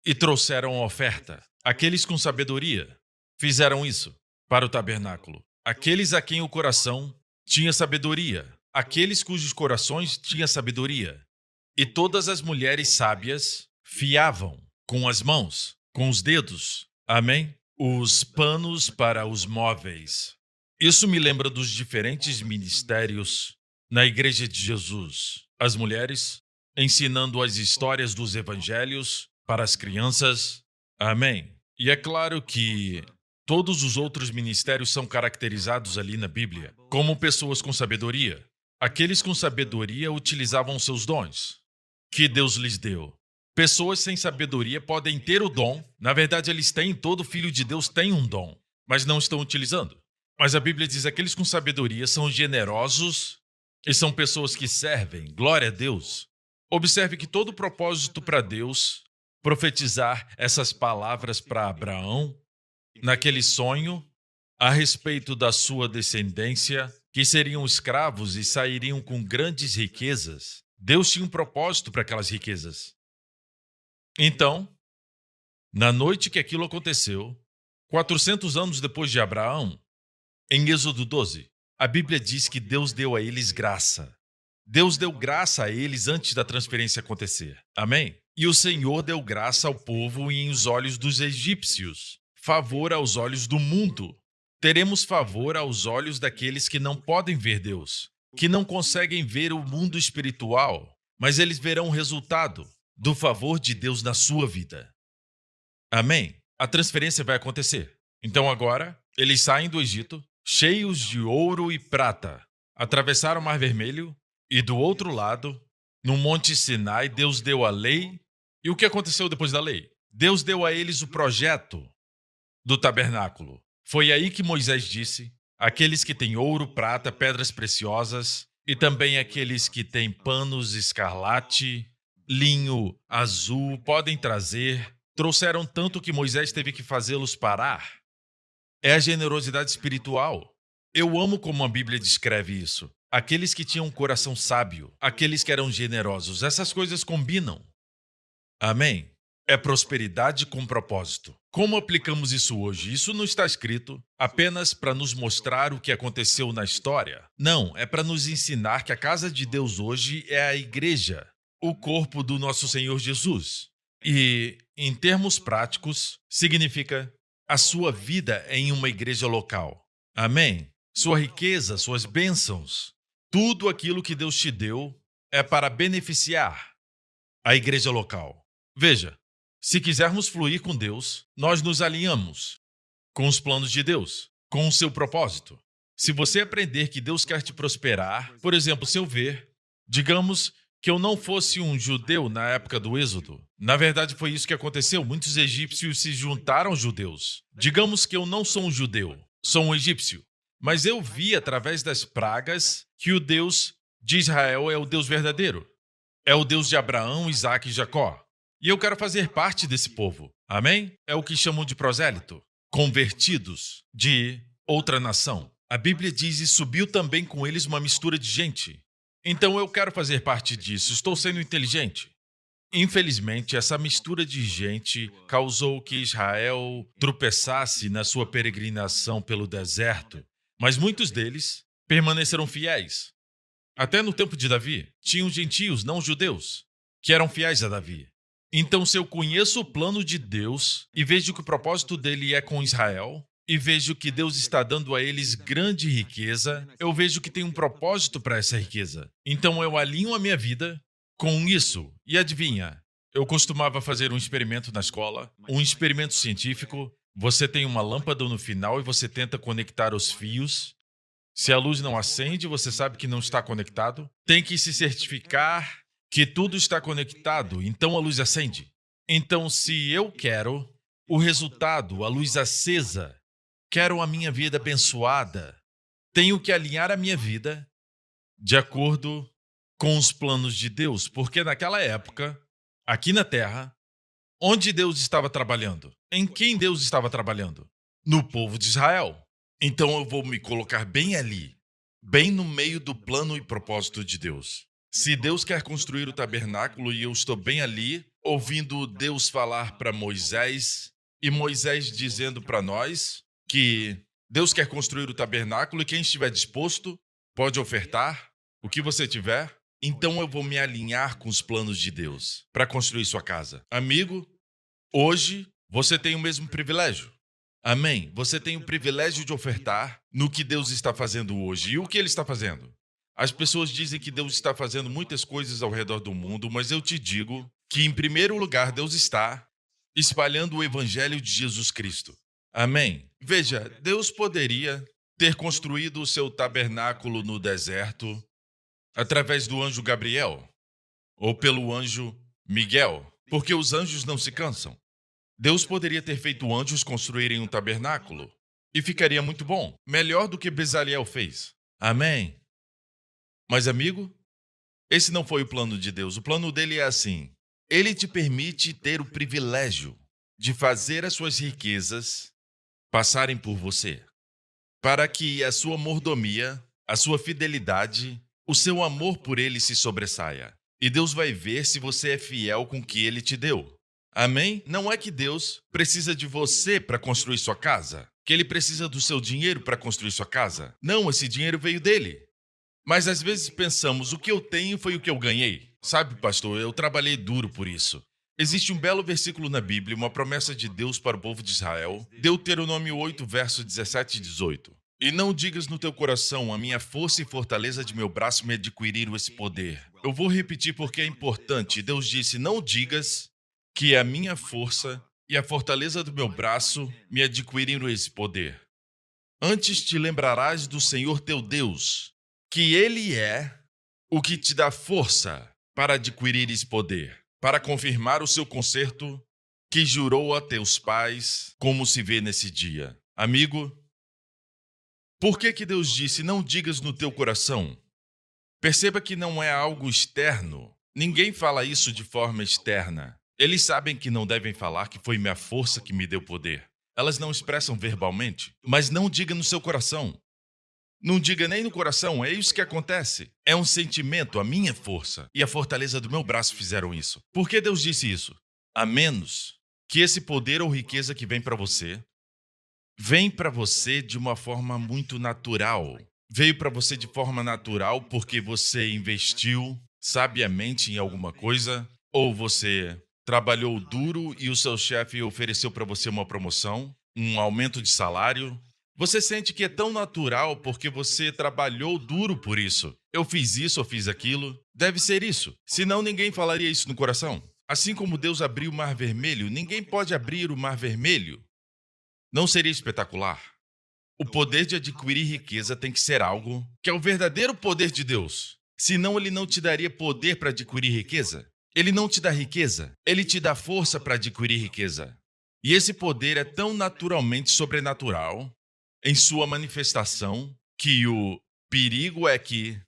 E trouxeram a oferta. Aqueles com sabedoria fizeram isso para o tabernáculo. Aqueles a quem o coração tinha sabedoria. Aqueles cujos corações tinha sabedoria. E todas as mulheres sábias fiavam com as mãos, com os dedos, amém? Os panos para os móveis. Isso me lembra dos diferentes ministérios na Igreja de Jesus. As mulheres ensinando as histórias dos evangelhos para as crianças, amém? E é claro que todos os outros ministérios são caracterizados ali na Bíblia como pessoas com sabedoria. Aqueles com sabedoria utilizavam seus dons que Deus lhes deu. Pessoas sem sabedoria podem ter o dom. Na verdade, eles têm, todo filho de Deus tem um dom, mas não estão utilizando. Mas a Bíblia diz que aqueles com sabedoria são generosos e são pessoas que servem. Glória a Deus. Observe que todo o propósito para Deus profetizar essas palavras para Abraão, naquele sonho, a respeito da sua descendência, que seriam escravos e sairiam com grandes riquezas. Deus tinha um propósito para aquelas riquezas. Então, na noite que aquilo aconteceu, 400 anos depois de Abraão, em Êxodo 12, a Bíblia diz que Deus deu a eles graça. Deus deu graça a eles antes da transferência acontecer. Amém? E o Senhor deu graça ao povo e aos olhos dos egípcios, favor aos olhos do mundo. Teremos favor aos olhos daqueles que não podem ver Deus, que não conseguem ver o mundo espiritual, mas eles verão o resultado do favor de Deus na sua vida. Amém? A transferência vai acontecer. Então agora, eles saem do Egito, cheios de ouro e prata, atravessaram o Mar Vermelho e do outro lado, no Monte Sinai, Deus deu a lei. E o que aconteceu depois da lei? Deus deu a eles o projeto do tabernáculo. Foi aí que Moisés disse: aqueles que têm ouro, prata, pedras preciosas, e também aqueles que têm panos escarlate, linho azul, podem trazer. Trouxeram tanto que Moisés teve que fazê-los parar. É a generosidade espiritual. Eu amo como a Bíblia descreve isso. Aqueles que tinham um coração sábio, aqueles que eram generosos, essas coisas combinam. Amém? É prosperidade com propósito. Como aplicamos isso hoje? Isso não está escrito apenas para nos mostrar o que aconteceu na história. Não, é para nos ensinar que a casa de Deus hoje é a igreja, o corpo do nosso Senhor Jesus. E, em termos práticos, significa a sua vida em uma igreja local. Amém? Sua riqueza, suas bênçãos, tudo aquilo que Deus te deu é para beneficiar a igreja local. Veja, se quisermos fluir com Deus, nós nos alinhamos com os planos de Deus, com o seu propósito. Se você aprender que Deus quer te prosperar, por exemplo, se eu ver, digamos que eu não fosse um judeu na época do Êxodo. Na verdade, foi isso que aconteceu. Muitos egípcios se juntaram aos judeus. Digamos que eu não sou um judeu, sou um egípcio. Mas eu vi através das pragas que o Deus de Israel é o Deus verdadeiro. É o Deus de Abraão, Isaque e Jacó. E eu quero fazer parte desse povo. Amém? É o que chamam de prosélito. Convertidos de outra nação. A Bíblia diz: e subiu também com eles uma mistura de gente. Então eu quero fazer parte disso. Estou sendo inteligente. Infelizmente, essa mistura de gente causou que Israel tropeçasse na sua peregrinação pelo deserto. Mas muitos deles permaneceram fiéis. Até no tempo de Davi, tinham gentios, não judeus, que eram fiéis a Davi. Então, se eu conheço o plano de Deus e vejo que o propósito dele é com Israel, e vejo que Deus está dando a eles grande riqueza, eu vejo que tem um propósito para essa riqueza. Então, eu alinho a minha vida com isso. E adivinha? Eu costumava fazer um experimento na escola, um experimento científico. Você tem uma lâmpada no final e você tenta conectar os fios. Se a luz não acende, você sabe que não está conectado. Tem que se certificar que tudo está conectado, então a luz acende. Então, se eu quero o resultado, a luz acesa, quero a minha vida abençoada, tenho que alinhar a minha vida de acordo com os planos de Deus, porque naquela época, aqui na Terra, onde Deus estava trabalhando? Em quem Deus estava trabalhando? No povo de Israel. Então eu vou me colocar bem ali, bem no meio do plano e propósito de Deus. Se Deus quer construir o tabernáculo e eu estou bem ali, ouvindo Deus falar para Moisés, e Moisés dizendo para nós que Deus quer construir o tabernáculo e quem estiver disposto pode ofertar o que você tiver, então eu vou me alinhar com os planos de Deus para construir sua casa. Amigo, hoje você tem o mesmo privilégio. Amém? Você tem o privilégio de ofertar no que Deus está fazendo hoje. E o que Ele está fazendo? As pessoas dizem que Deus está fazendo muitas coisas ao redor do mundo, mas eu te digo que, em primeiro lugar, Deus está espalhando o Evangelho de Jesus Cristo. Amém? Veja, Deus poderia ter construído o seu tabernáculo no deserto através do anjo Gabriel ou pelo anjo Miguel, porque os anjos não se cansam. Deus poderia ter feito anjos construírem um tabernáculo e ficaria muito bom, melhor do que Bezaliel fez. Amém? Mas, amigo, esse não foi o plano de Deus. O plano dele é assim: ele te permite ter o privilégio de fazer as suas riquezas passarem por você, para que a sua mordomia, a sua fidelidade, o seu amor por ele se sobressaia. E Deus vai ver se você é fiel com o que ele te deu. Amém? Não é que Deus precisa de você para construir sua casa, que ele precisa do seu dinheiro para construir sua casa. Não, esse dinheiro veio dele. Mas às vezes pensamos, o que eu tenho foi o que eu ganhei. Sabe, pastor, eu trabalhei duro por isso. Existe um belo versículo na Bíblia, uma promessa de Deus para o povo de Israel, Deuteronômio 8, versos 17 e 18. E não digas no teu coração, a minha força e fortaleza de meu braço me adquiriram esse poder. Eu vou repetir porque é importante. Deus disse, não digas que a minha força e a fortaleza do meu braço me adquiriram esse poder. Antes te lembrarás do Senhor teu Deus, que Ele é o que te dá força para adquirir esse poder, para confirmar o seu concerto que jurou a teus pais, como se vê nesse dia. Amigo, por que Deus disse, não digas no teu coração? Perceba que não é algo externo. Ninguém fala isso de forma externa. Eles sabem que não devem falar que foi minha força que me deu poder. Elas não expressam verbalmente, mas não diga no seu coração. Não diga nem no coração, é isso que acontece. É um sentimento, a minha força e a fortaleza do meu braço fizeram isso. Por que Deus disse isso? A menos que esse poder ou riqueza que vem para você de uma forma muito natural. Veio para você de forma natural porque você investiu sabiamente em alguma coisa, ou você trabalhou duro e o seu chefe ofereceu para você uma promoção, um aumento de salário. Você sente que é tão natural porque você trabalhou duro por isso. Eu fiz isso, eu fiz aquilo. Deve ser isso. Senão ninguém falaria isso no coração. Assim como Deus abriu o Mar Vermelho, ninguém pode abrir o Mar Vermelho. Não seria espetacular? O poder de adquirir riqueza tem que ser algo que é o verdadeiro poder de Deus. Senão ele não te daria poder para adquirir riqueza. Ele não te dá riqueza, ele te dá força para adquirir riqueza. E esse poder é tão naturalmente sobrenatural em sua manifestação que o perigo é que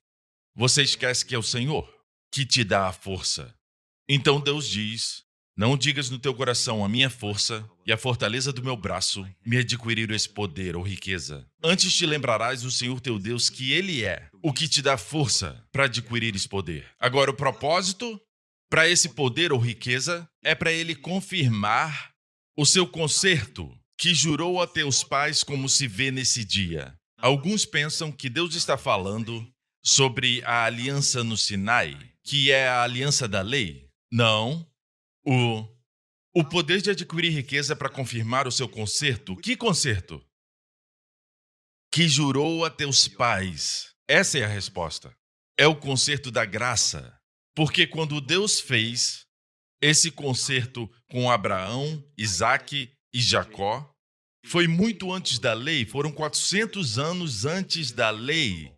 você esquece que é o Senhor que te dá a força. Então Deus diz, não digas no teu coração, a minha força e a fortaleza do meu braço me adquiriram esse poder ou riqueza. Antes te lembrarás do Senhor teu Deus que Ele é o que te dá força para adquirir esse poder. Agora, o propósito para esse poder ou riqueza é para Ele confirmar o seu concerto que jurou a teus pais como se vê nesse dia. Alguns pensam que Deus está falando sobre a aliança no Sinai, que é a aliança da lei. Não. O poder de adquirir riqueza para confirmar o seu concerto. Que concerto? Que jurou a teus pais. Essa é a resposta. É o concerto da graça Porque quando Deus fez esse concerto com Abraão, Isaque e Jacó, foi muito antes da lei, foram 400 anos antes da lei.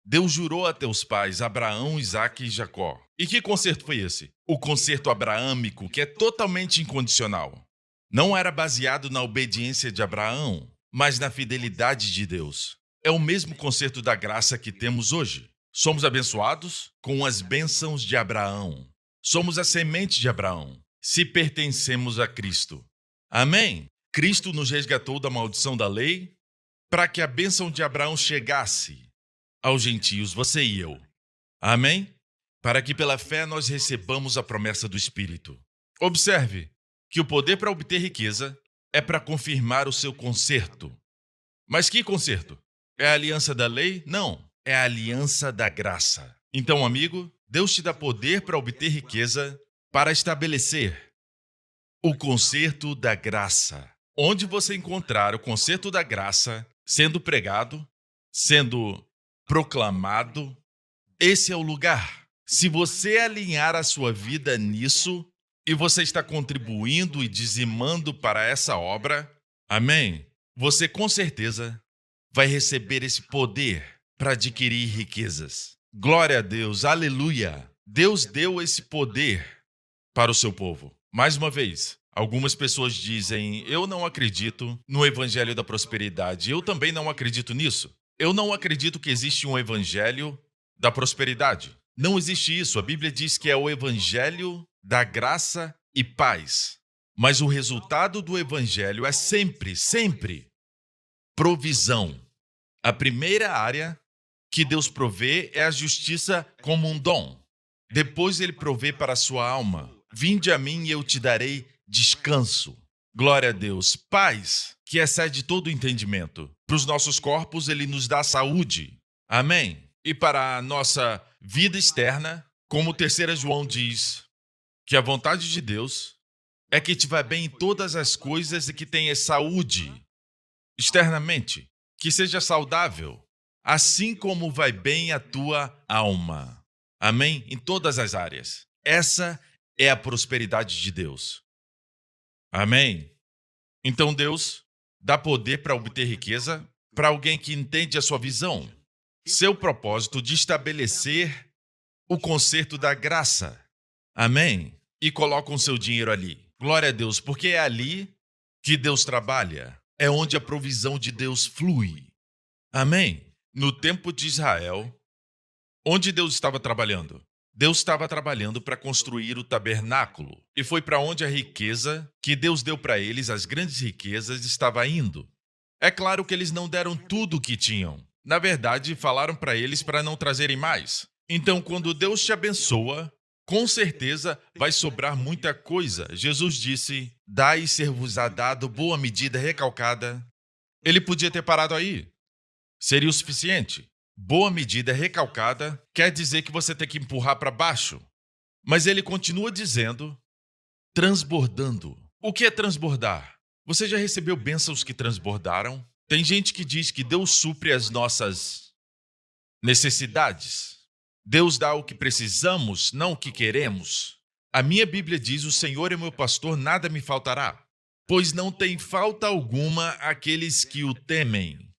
Deus jurou a teus pais, Abraão, Isaque e Jacó. E que concerto foi esse? O concerto abraâmico, que é totalmente incondicional. Não era baseado na obediência de Abraão, mas na fidelidade de Deus. É o mesmo concerto da graça que temos hoje. Somos abençoados com as bênçãos de Abraão. Somos a semente de Abraão, se pertencemos a Cristo. Amém? Cristo nos resgatou da maldição da lei para que a bênção de Abraão chegasse aos gentios, você e eu. Amém? Para que pela fé nós recebamos a promessa do Espírito. Observe que o poder para obter riqueza é para confirmar o seu concerto. Mas que concerto? É a aliança da lei? Não, é a aliança da graça. Então, amigo, Deus te dá poder para obter riqueza para estabelecer o concerto da graça. Onde você encontrar o concerto da graça sendo pregado, sendo proclamado, esse é o lugar. Se você alinhar a sua vida nisso e você está contribuindo e dizimando para essa obra, amém? Você com certeza vai receber esse poder para adquirir riquezas. Glória a Deus, aleluia! Deus deu esse poder para o seu povo. Mais uma vez, algumas pessoas dizem, eu não acredito no evangelho da prosperidade. Eu também não acredito nisso. Eu não acredito que existe um evangelho da prosperidade. Não existe isso. A Bíblia diz que é o evangelho da graça e paz. Mas o resultado do evangelho é sempre provisão. A primeira área que Deus provê é a justiça como um dom. Depois ele provê para a sua alma. Vinde a mim e eu te darei descanso. Glória a Deus. Paz, que excede todo o entendimento. Para os nossos corpos, ele nos dá saúde. Amém? E para a nossa vida externa, como 3 João diz, que a vontade de Deus é que te vá bem em todas as coisas e que tenha saúde externamente, que seja saudável, assim como vai bem a tua alma. Amém? Em todas as áreas. Essa é a prosperidade de Deus. Amém? Então Deus dá poder para obter riqueza para alguém que entende a sua visão, seu propósito de estabelecer o concerto da graça. Amém? E colocam seu dinheiro ali. Glória a Deus, porque é ali que Deus trabalha. É onde a provisão de Deus flui. Amém? No tempo de Israel, onde Deus estava trabalhando? Deus estava trabalhando para construir o tabernáculo. E foi para onde a riqueza que Deus deu para eles, as grandes riquezas, estava indo. É claro que eles não deram tudo o que tinham. Na verdade, falaram para eles para não trazerem mais. Então, quando Deus te abençoa, com certeza vai sobrar muita coisa. Jesus disse, dai e ser-vos-á dado, boa medida, recalcada. Ele podia ter parado aí. Seria o suficiente. Boa medida recalcada quer dizer que você tem que empurrar para baixo. Mas ele continua dizendo, transbordando. O que é transbordar? Você já recebeu bênçãos que transbordaram? Tem gente que diz que Deus supre as nossas necessidades. Deus dá o que precisamos, não o que queremos. A minha Bíblia diz, o Senhor é meu pastor, nada me faltará. Pois não tem falta alguma àqueles que o temem.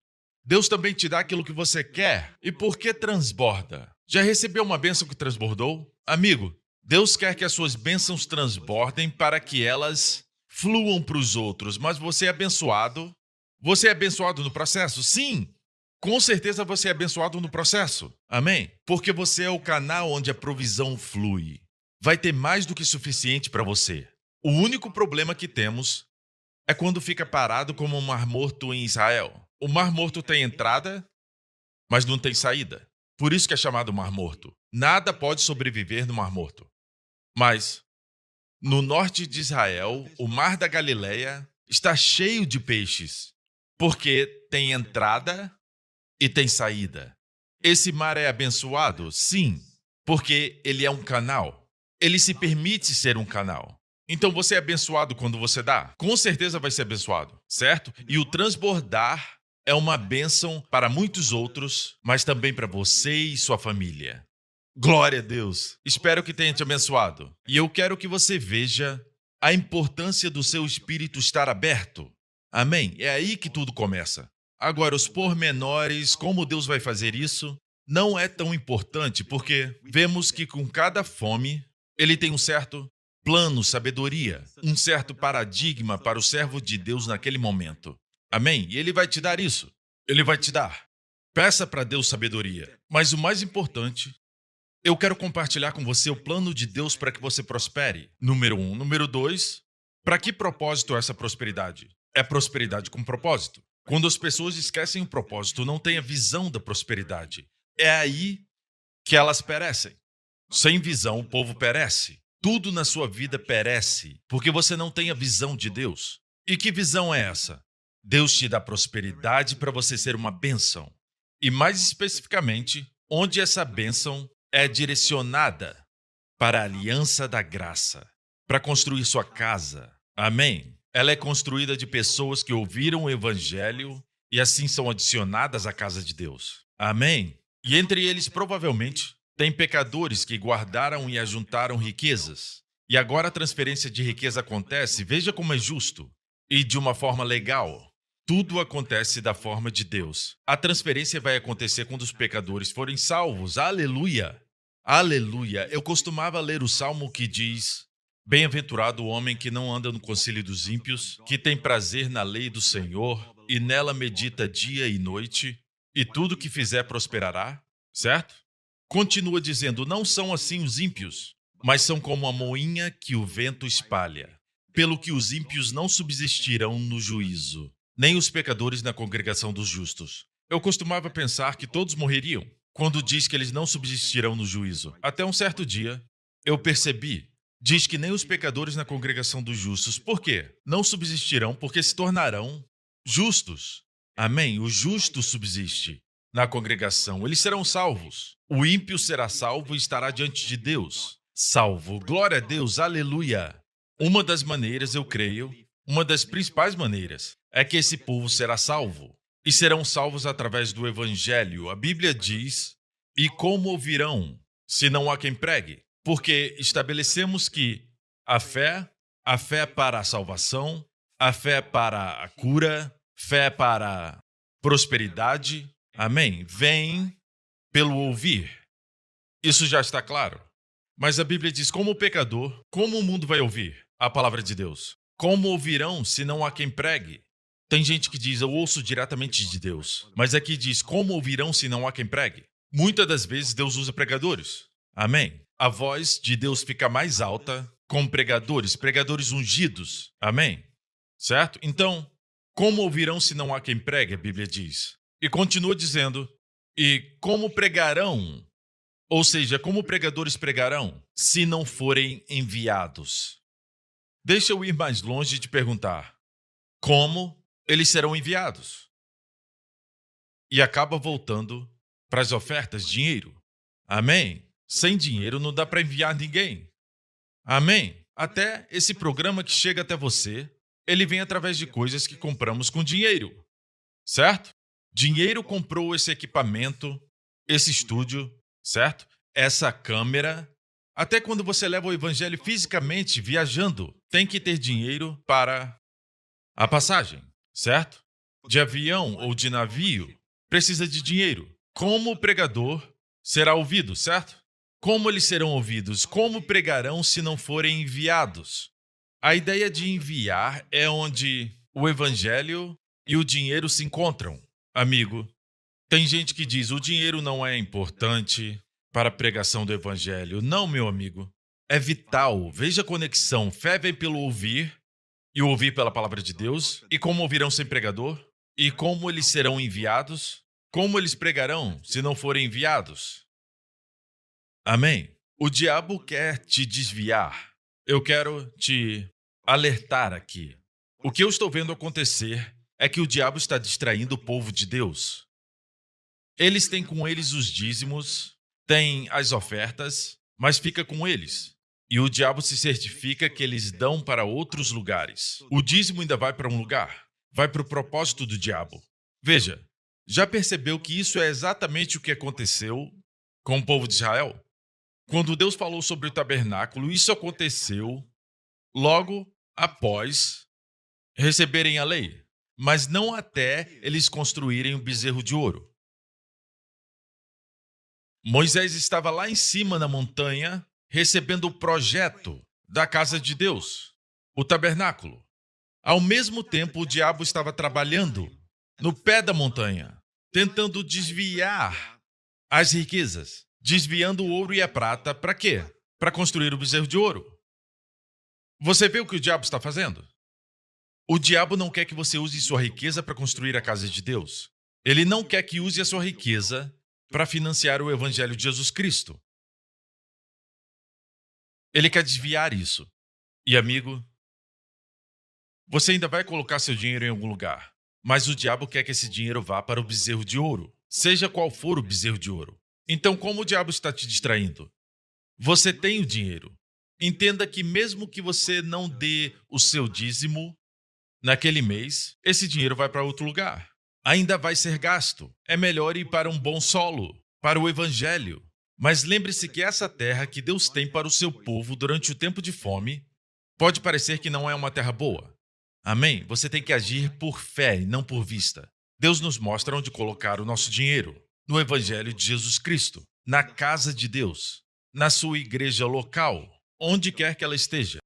Deus também te dá aquilo que você quer. E por que transborda? Já recebeu uma bênção que transbordou? Amigo, Deus quer que as suas bênçãos transbordem para que elas fluam para os outros. Mas você é abençoado? Você é abençoado no processo? Sim, com certeza você é abençoado no processo. Amém? Porque você é o canal onde a provisão flui. Vai ter mais do que suficiente para você. O único problema que temos é quando fica parado como um mar morto em Israel. O mar morto tem entrada, mas não tem saída. Por isso que é chamado mar morto. Nada pode sobreviver no mar morto. Mas, no norte de Israel, o mar da Galileia está cheio de peixes, porque tem entrada e tem saída. Esse mar é abençoado? Sim, porque ele é um canal. Ele se permite ser um canal. Então você é abençoado quando você dá? Com certeza vai ser abençoado, certo? E o transbordar é uma bênção para muitos outros, mas também para você e sua família. Glória a Deus. Espero que tenha te abençoado. E eu quero que você veja a importância do seu espírito estar aberto. Amém? É aí que tudo começa. Agora, os pormenores, como Deus vai fazer isso, não é tão importante, porque vemos que com cada fome, ele tem um certo plano, sabedoria, um certo paradigma para o servo de Deus naquele momento. Amém? E ele vai te dar isso. Ele vai te dar. Peça para Deus sabedoria. Mas o mais importante, eu quero compartilhar com você o plano de Deus para que você prospere. Número 1. Número 2, para que propósito é essa prosperidade? É prosperidade com propósito. Quando as pessoas esquecem o propósito, não têm a visão da prosperidade. É aí que elas perecem. Sem visão, o povo perece. Tudo na sua vida perece, porque você não tem a visão de Deus. E que visão é essa? Deus te dá prosperidade para você ser uma bênção. E mais especificamente, onde essa bênção é direcionada para a aliança da graça, para construir sua casa. Amém? Ela é construída de pessoas que ouviram o evangelho e assim são adicionadas à casa de Deus. Amém? E entre eles, provavelmente, tem pecadores que guardaram e ajuntaram riquezas. E agora a transferência de riqueza acontece, veja como é justo, e de uma forma legal. Tudo acontece da forma de Deus. A transferência vai acontecer quando os pecadores forem salvos. Aleluia! Aleluia! Eu costumava ler o salmo que diz: bem-aventurado o homem que não anda no conselho dos ímpios, que tem prazer na lei do Senhor e nela medita dia e noite, e tudo que fizer prosperará, certo? Continua dizendo, não são assim os ímpios, mas são como a moinha que o vento espalha. Pelo que os ímpios não subsistirão no juízo, nem os pecadores na congregação dos justos. Eu costumava pensar que todos morreriam, quando diz que eles não subsistirão no juízo. Até um certo dia, eu percebi, diz que nem os pecadores na congregação dos justos. Por quê? Não subsistirão porque se tornarão justos. Amém? O justo subsiste na congregação. Eles serão salvos. O ímpio será salvo e estará diante de Deus. Salvo. Glória a Deus. Aleluia. Uma das maneiras, eu creio, uma das principais maneiras, é que esse povo será salvo. E serão salvos através do evangelho. A Bíblia diz, e como ouvirão, se não há quem pregue? Porque estabelecemos que a fé para a salvação, a fé para a cura, fé para prosperidade, amém? Vem pelo ouvir. Isso já está claro. Mas a Bíblia diz, como pecador, como o mundo vai ouvir a palavra de Deus? Como ouvirão se não há quem pregue? Tem gente que diz, eu ouço diretamente de Deus. Mas aqui diz, como ouvirão se não há quem pregue? Muitas das vezes Deus usa pregadores. Amém? A voz de Deus fica mais alta com pregadores, pregadores ungidos. Amém? Certo? Então, como ouvirão se não há quem pregue, a Bíblia diz. E continua dizendo, e como pregarão, ou seja, como pregadores pregarão, se não forem enviados? Deixa eu ir mais longe e te perguntar, como eles serão enviados? E acaba voltando para as ofertas, dinheiro. Amém? Sem dinheiro não dá para enviar ninguém. Amém? Até esse programa que chega até você, ele vem através de coisas que compramos com dinheiro. Certo? Dinheiro comprou esse equipamento, esse estúdio, certo? Essa câmera. Até quando você leva o evangelho fisicamente viajando, tem que ter dinheiro para a passagem, certo? De avião ou de navio, precisa de dinheiro. Como o pregador será ouvido, certo? Como eles serão ouvidos? Como pregarão se não forem enviados? A ideia de enviar é onde o evangelho e o dinheiro se encontram. Amigo, tem gente que diz, o dinheiro não é importante para a pregação do evangelho. Não, meu amigo. É vital. Veja a conexão. Fé vem pelo ouvir e ouvir pela palavra de Deus. E como ouvirão sem pregador? E como eles serão enviados? Como eles pregarão se não forem enviados? Amém? O diabo quer te desviar. Eu quero te alertar aqui. O que eu estou vendo acontecer é que o diabo está distraindo o povo de Deus. Eles têm com eles os dízimos, têm as ofertas, mas fica com eles. E o diabo se certifica que eles dão para outros lugares. O dízimo ainda vai para um lugar, vai para o propósito do diabo. Veja, já percebeu que isso é exatamente o que aconteceu com o povo de Israel? Quando Deus falou sobre o tabernáculo, isso aconteceu logo após receberem a lei, mas não até eles construírem o bezerro de ouro. Moisés estava lá em cima na montanha, recebendo o projeto da casa de Deus, o tabernáculo. Ao mesmo tempo, o diabo estava trabalhando no pé da montanha, tentando desviar as riquezas, desviando o ouro e a prata para quê? Para construir o bezerro de ouro. Você vê o que o diabo está fazendo? O diabo não quer que você use sua riqueza para construir a casa de Deus. Ele não quer que use a sua riqueza para financiar o evangelho de Jesus Cristo. Ele quer desviar isso. E amigo, você ainda vai colocar seu dinheiro em algum lugar, mas o diabo quer que esse dinheiro vá para o bezerro de ouro, seja qual for o bezerro de ouro. Então, como o diabo está te distraindo? Você tem o dinheiro. Entenda que mesmo que você não dê o seu dízimo naquele mês, esse dinheiro vai para outro lugar. Ainda vai ser gasto. É melhor ir para um bom solo, para o evangelho. Mas lembre-se que essa terra que Deus tem para o seu povo durante o tempo de fome pode parecer que não é uma terra boa. Amém? Você tem que agir por fé e não por vista. Deus nos mostra onde colocar o nosso dinheiro. No evangelho de Jesus Cristo, na casa de Deus, na sua igreja local, onde quer que ela esteja.